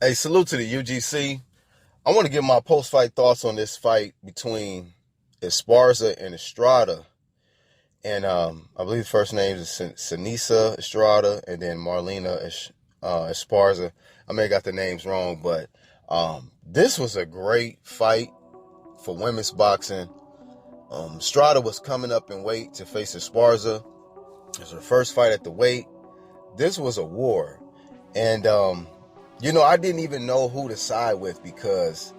Hey, salute to the UGC. I want to give my post-fight thoughts on this fight between Esparza and Estrada. And I believe the first name is Sinisa Estrada and then Marlena Esparza. I may have got the names wrong, but this was a great fight for women's boxing. Estrada was coming up in weight to face Esparza. It was her first fight at the weight. This was a war. And, I didn't even know who to side with because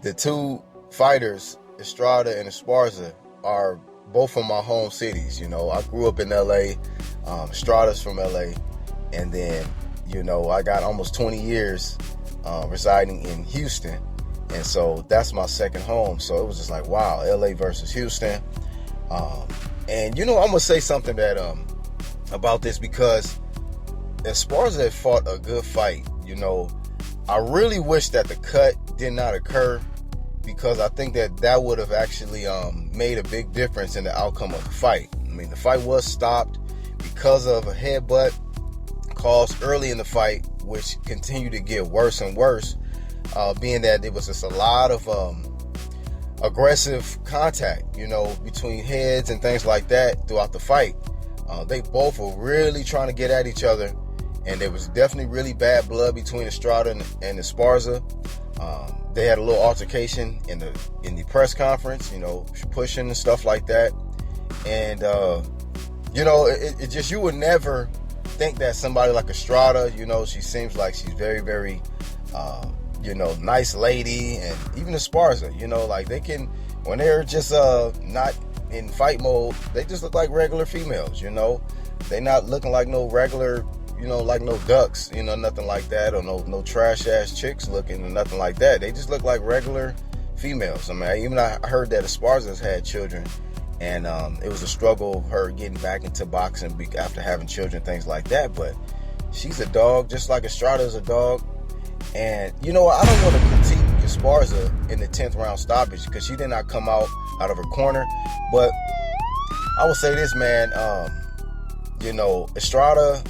the two fighters, Estrada and Esparza, are both from my home cities. I grew up in LA. Estrada's from LA. And then, I got almost 20 years residing in Houston. And so that's my second home. So it was just like, wow, LA versus Houston. And, I'm going to say something that about this because Esparza had fought a good fight. I really wish that the cut did not occur because I think that would have actually made a big difference in the outcome of the fight. I mean, the fight was stopped because of a headbutt caused early in the fight, which continued to get worse and worse, being that there was just a lot of aggressive contact, between heads and things like that throughout the fight. They both were really trying to get at each other. And there was definitely really bad blood between Estrada and Esparza. They had a little altercation in the press conference, pushing and stuff like that. And, it just, you would never think that somebody like Estrada, she seems like she's very, very, nice lady. And even Esparza, like they can, when they're just not in fight mode, they just look like regular females, They're not looking like no regular, like no ducks, nothing like that, or no trash ass chicks looking or nothing like that. They just look like regular females. I mean, I heard that Esparza's had children, and it was a struggle her getting back into boxing after having children, things like that. But she's a dog, just like Estrada's a dog. And I don't want to critique Esparza in the 10th round stoppage because she did not come out of her corner. But I will say this, man. Estrada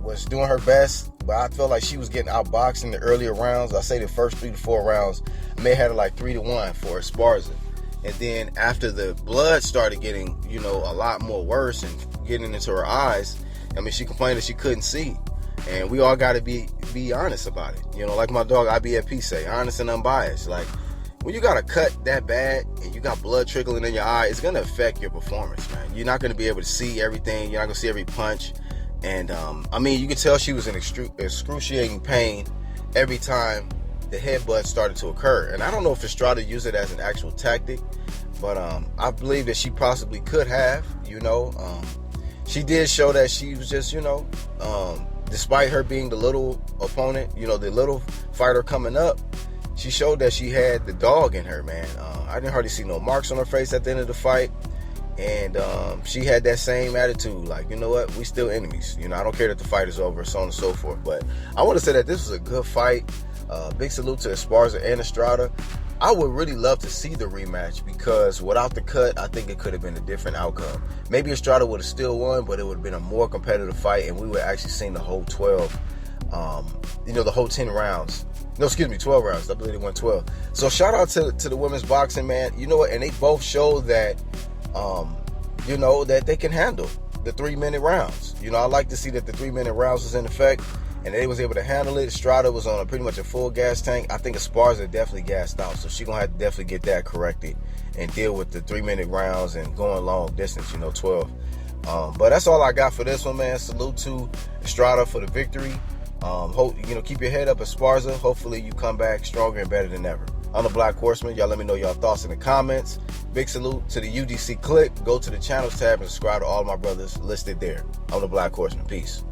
was doing her best, but I felt like she was getting outboxed in the earlier rounds. I say the first 3 to 4 rounds, I may have had it like 3-1 for Esparza. And then after the blood started getting, a lot more worse and getting into her eyes, she complained that she couldn't see. And we all got to be honest about it. Like my dog IBFP say, honest and unbiased. Like, when you got a cut that bad and you got blood trickling in your eye, it's going to affect your performance, man. You're not going to be able to see everything. You're not going to see every punch. And, you could tell she was in excruciating pain every time the headbutt started to occur. And I don't know if Estrada used it as an actual tactic, but I believe that she possibly could have, She did show that she was just, despite her being the little opponent, the little fighter coming up, she showed that she had the dog in her, man. I didn't hardly see no marks on her face at the end of the fight. And she had that same attitude, like, you know what, we still enemies. I don't care that the fight is over, so on and so forth. But I want to say that this was a good fight. Big salute to Esparza and Estrada. I would really love to see the rematch because without the cut, I think it could have been a different outcome. Maybe Estrada would have still won, but it would have been a more competitive fight, and we would have actually seen the whole 12, the whole 10 rounds. No, excuse me, 12 rounds. I believe they went 12. So shout out to the women's boxing, man. You know what? And they both showed that, that they can handle the 3-minute rounds. I like to see that the 3-minute rounds was in effect and they was able to handle it. Estrada was on pretty much a full gas tank. I think Esparza definitely gassed out, so she's going to have to definitely get that corrected and deal with the 3-minute rounds and going long distance, 12. But that's all I got for this one, man. Salute to Estrada for the victory. Keep your head up, Esparza. Hopefully you come back stronger and better than ever. I'm the Black Horseman. Y'all let me know y'all thoughts in the comments. Big salute to the UGC Click. Go to the channels tab and subscribe to all my brothers listed there. I'm the Black Horseman. Peace.